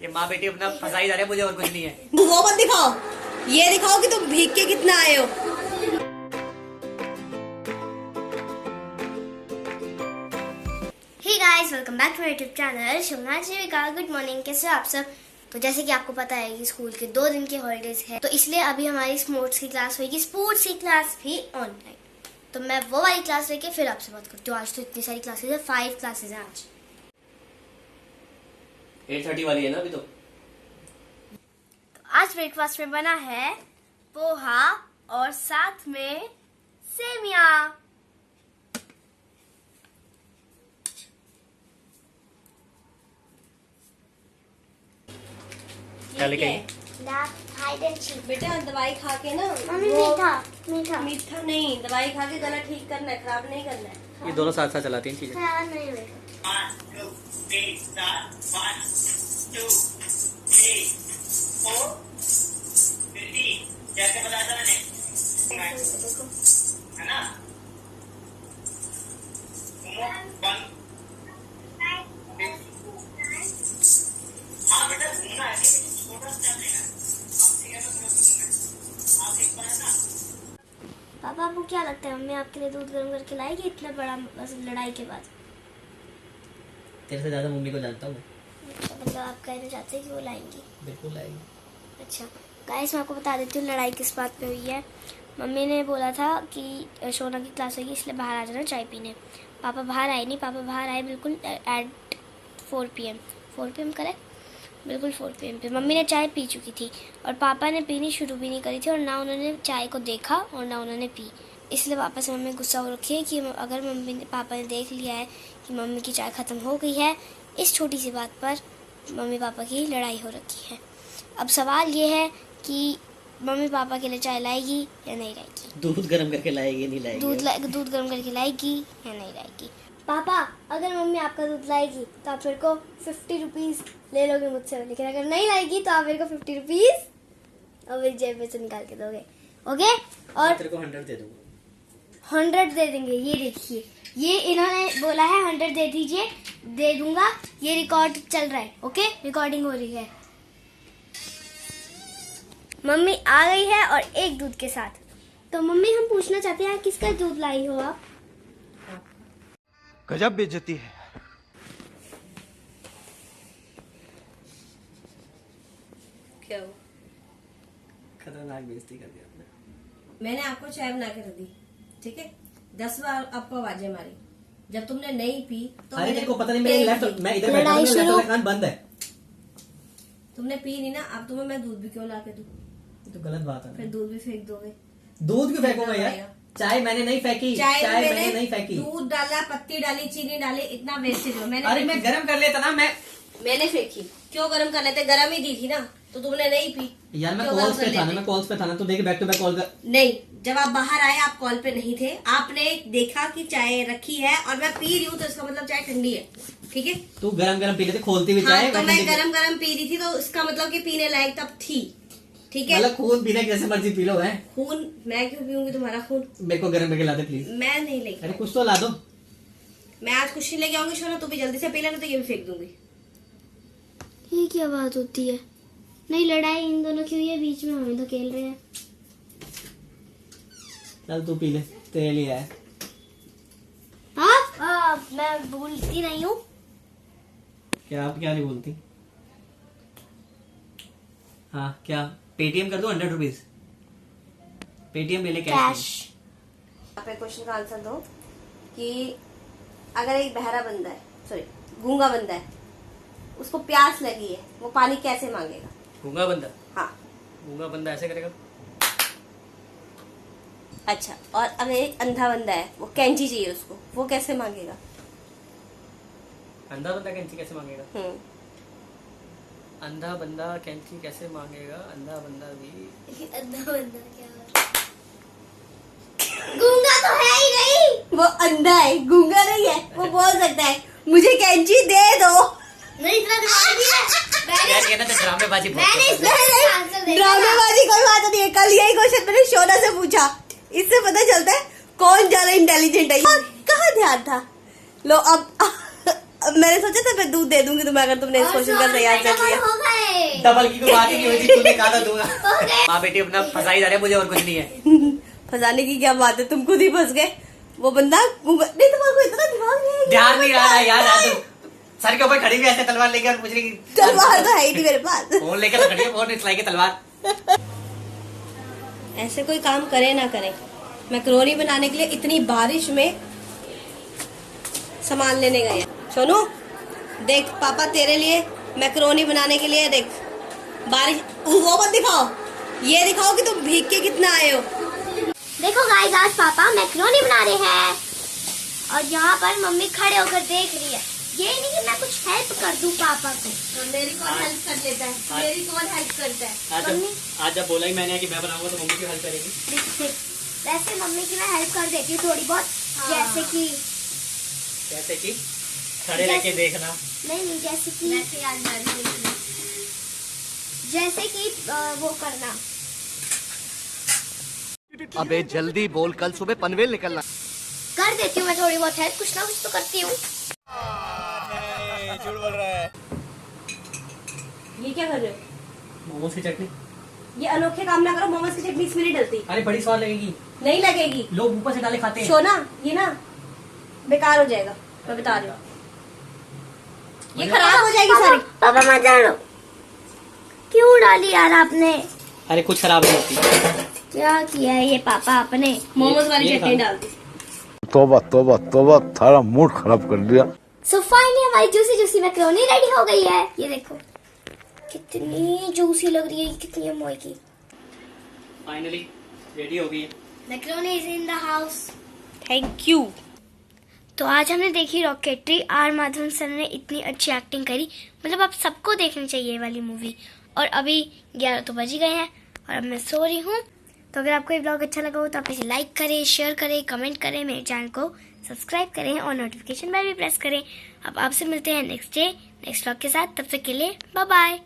ये माँ बेटी अपना फंसाई जा रहे हैं, मुझे और कुछ नहीं है। वो मत दिखाओ, ये दिखाओ कि तुम भीग के कितना आए हो। Hey guys, welcome back to my YouTube channel Shivnath Jeevika. Good morning, कैसे हो आप सब। तो जैसे कि आपको पता है कि स्कूल के 2 दिन के हॉलीडेज है, तो इसलिए अभी हमारी स्पोर्ट्स की क्लास होगी, स्पोर्ट्स की क्लास भी ऑनलाइन। तो मैं वो वाली क्लास लेके फिर आपसे बात करती हूँ। आज तो इतनी सारी क्लासेज है, 5 क्लासेज हैं आज। 8:30 वाली है ना अभी तो आज ब्रेकफास्ट में बना है पोहा और साथ में सेमिया। क्या लेके आई? बेटा दवाई खा के ना, मम्मी मीठा मीठा नहीं, दवाई खा के गला ठीक करना है, खराब नहीं करना है। ये दोनों साथ साथ चलाती हैं चीजें। खराब नहीं होगा। 1 2 3 4 1 2 3 4 50 कैसे बताया था मैंने, है ना। 1 हाँ बेटा घूमना है, छोटा सा लेना है, आप एक बार ना। पापा आपको क्या लगता है मम्मी आपके लिए दूध गर्म करके लाएगी इतना बड़ा बस लड़ाई के बाद? तेरे से ज्यादा मम्मी को जानता हूँ मैं। मतलब आप कहना चाहते हैं कि वो लाएंगी? बिल्कुल आएगी। अच्छा गाइस, मैं आपको बता देती हूँ लड़ाई किस बात पे हुई है। मम्मी ने बोला था कि शोना की क्लास होगी इसलिए बाहर आ जाना चाय पीने। पापा बाहर आए नहीं, पापा बाहर आए बिल्कुल एट 4 PM। 4 PM करेक्ट, बिल्कुल 4 PM पे मम्मी ने चाय पी चुकी थी और पापा ने पीनी शुरू भी नहीं करी थी और ना उन्होंने चाय को देखा और ना उन्होंने पी। इसलिए पापा से मम्मी गुस्सा हो रखी है कि अगर पापा ने देख लिया है कि मम्मी की चाय ख़त्म हो गई है, इस छोटी सी बात पर मम्मी पापा की लड़ाई हो रखी है। अब सवाल ये है कि मम्मी पापा के लिए चाय लाएगी या नहीं लाएगी, दूध गर्म करके लाएगी नहीं लाएगी, दूध गर्म करके लाएगी या नहीं लाएगी। पापा अगर मम्मी आपका दूध लाएगी तो आप मेरे को 50 रुपीज़ ले लोगे मुझसे, लेकिन अगर नहीं लाएगी तो आप मेरे को 50 रुपीज़ और मेरी जेब में से निकाल के दोगे, ओके। और तेरे को 100 दे दूंगा। 100 दे देंगे। ये देखिए, ये इन्होंने बोला है 100 दे दीजिए, दे दूंगा। ये रिकॉर्ड चल रहा है, ओके, रिकॉर्डिंग हो रही है। मम्मी आ गई है और एक दूध के साथ। तो मम्मी हम पूछना चाहते हैं किसका दूध लाई हो आप? गजब बेइज्जती है। क्या हो? खतरनाक बेइज्जती कर दी आपने। मैंने आपको चाय बना के रख दी, ठीक है। 10 बार आपको आवाजें मारी, जब तुमने नहीं पी तो अरे मैंने तेरे को पता नहीं, मेरे लेफ्ट मैं इधर बैठा हूं, लड़ाई मेरा शुरू। लेफ्ट कान बंद है। तुमने पी नहीं ना, अब तुम्हें मैं दूध भी क्यों ला के दूं? ये तो गलत बात है। फिर दूध भी फेंक दोगे। दूध क्यों फेंकूंगा यार? चाय मैंने नहीं फेंकी, चाय मैंने नहीं फेंकी। दूध डाला, पत्ती डाली, चीनी डाली, इतना वेस्टेज हो। अरे मैं गरम कर लेता ना, मैंने फेंकी। क्यों गरम कर लेते? गरम ही दी थी ना, तो तुमने नहीं पी। यार मैं क्यों कॉल्स गरम पे कर था ना, लेते? मैं कॉल्स पे था ना, तो देख बैक टू बैक कॉल कर। नहीं, जब आप बाहर आए आप कॉल पे नहीं थे, आपने देखा कि चाय रखी है और मैं पी रही हूँ, तो इसका मतलब चाय ठंडी है, ठीक है। तू गरम गरम पी लेते, खोलती हुई चाय। हाँ, तो मैं गरम गरम पी रही थी, तो इसका मतलब कि पीने लायक तब थी, ठीक है। मतलब खून पीने जैसे मर्जी पी लो है। खून मैं क्यों पीऊंगी तुम्हारा खून? मेरे को गरम करके ला दे प्लीज। मैं नहीं लेगी। अरे कुछ तो ला दो। मैं आज कुछ नहीं लेके आऊंगी शोना, तू भी जल्दी से पी लेना, तो ये भी फेंक दूंगी। ये क्या बात होती है? नहीं, लड़ाई इन दोनों की हुई है, बीच में हमें धकेल रहे हैं। चल तू पी ले, तेरे लिए है। मैं भूलती नहीं हूँ। क्या आप क्या नहीं बोलती? हाँ क्या पेटीएम कर दो 100 रुपीज? पेटीएम ले ले, कैश कैश। आप एक क्वेश्चन का आंसर दो कि अगर एक बहरा बंदा है, सॉरी गूंगा बंदा है, उसको प्यास लगी है, वो पानी कैसे मांगेगा? गूंगा बंदा? हाँ। गूंगा बंदा ऐसे करेगा। अच्छा, और अगर एक अंधा बंदा है, वो कैंची चाहिए उसको, वो कैसे मांगेगा? अंधा बंदा कैंची कैसे मांगेगा? हम्म। अंधा बंदा कैंची कैसे मांगेगा? अंधा बंदा भी अंधा बंदा क्या होता है? गूंगा तो है ही नहीं। वो अंधा है, गूंगा नहीं है, वो बोल सकता है मुझे कैंची दे दो। नहीं, इतना दिमाग नहीं है। यार ये ना तो ड्रामेबाजी बहुत मैंने पसंद है। इसमें आंसर देखा। ड्रामेबाजी कोई बात नहीं है। कल यही क्वेश्चन मैंने शोना से पूछा, इससे पता चलता है कौन ज्यादा इंटेलिजेंट है। कहाँ ध्यान था? लो अब मैंने सोचा था मैं दूध दे दूंगी तुम्हें अगर तुमने इस क्वेश्चन का सही आंसर दिया। होगा डबल की कोई बात ही नहीं हुई थी, तूने कहा था दूंगा। माँ बेटी अपना फंसाई जा रहे हैं, मुझे और कुछ नहीं है। फंसाने की क्या बात है, तुम खुद ही फंस गए। वो बंदा नहीं, तुम्हारे को इतना दिमाग नहीं है। ध्यान नहीं रहा है यार, आज सर के ऊपर खड़ी हुई ऐसे तलवार लेके और पूछ रही कि तलवार तो है ही नहीं मेरे पास। फोन लेके तो खड़ी है, फोन चलाई के तलवार। ऐसे कोई काम करे ना करे, मैक्रोनी बनाने के लिए इतनी बारिश में सामान लेने गए। सोनू देख, पापा तेरे लिए मैक्रोनी बनाने के लिए, देख बारिश, वो मत दिखाओ, ये दिखाओ कि तुम भीग के कितना आए हो। देखो गाइस, आज पापा मैक्रोनी बना रहे हैं और यहाँ पर मम्मी खड़े होकर देख रही है। ये नहीं कि मैं कुछ हेल्प कर दूं पापा को। तो मेरी कौन हेल्प कर लेता है, मेरी कौन हेल्प करता है। आज जब बोला ही मैंने कि मैं बनाऊंगा तो मम्मी की हेल्प करेगी। वैसे मम्मी की मैं हेल्प कर देती हूँ थोड़ी बहुत, जैसे कि खड़े रह के देखना। नहीं, जैसे कि वो करना। अबे जल्दी बोल, कल सुबह पनवेल निकलना। कर देती हूँ मैं थोड़ी बहुत हेल्प, कुछ ना कुछ तो करती हूँ। झूठ बोल रहा है। ये क्या कर रहे हो? मोमोज की चटनी। ये अनोखे काम ना करो, मोमोज की चटनी इसमें नहीं डलती। अरे बड़ी स्वाद लगेगी, नहीं लगेगी, लोग ऊपर से डाले खाते हैं। सोना ये ना बेकार हो जाएगा, मैं बता रही हूँ, ये खराब हो जाएगी सारी। पापा मत डालो, क्यों डाली यार आपने? अरे कुछ खराब नहीं होती। क्या किया है ये पापा आपने? मोमोज वाली ये चटनी खा। डाल दी। तोबा तोबा तोबा, थारा मूड खराब कर दिया। सो फाइनली हमारी जूसी जूसी मैक्रोनी रेडी हो गई है। ये देखो कितनी जूसी लग रही है, कितनी अमोई की। फाइनली रेडी हो गई है। Macaroni is in the house. Thank you. तो आज हमने देखी रॉकेटरी। आर माधवन सर ने इतनी अच्छी एक्टिंग करी, मतलब आप सबको देखनी चाहिए ये वाली मूवी। और अभी 11 तो बज ही गए हैं और अब मैं सो रही हूँ। तो अगर आपको ये ब्लॉग अच्छा लगा हो तो आप इसे लाइक करें, शेयर करें, कमेंट करें, मेरे चैनल को सब्सक्राइब करें और नोटिफिकेशन बेल भी प्रेस करें। अब आपसे मिलते हैं नेक्स्ट डे नेक्स्ट ब्लॉग के साथ। तब तक के लिए बाय बाय।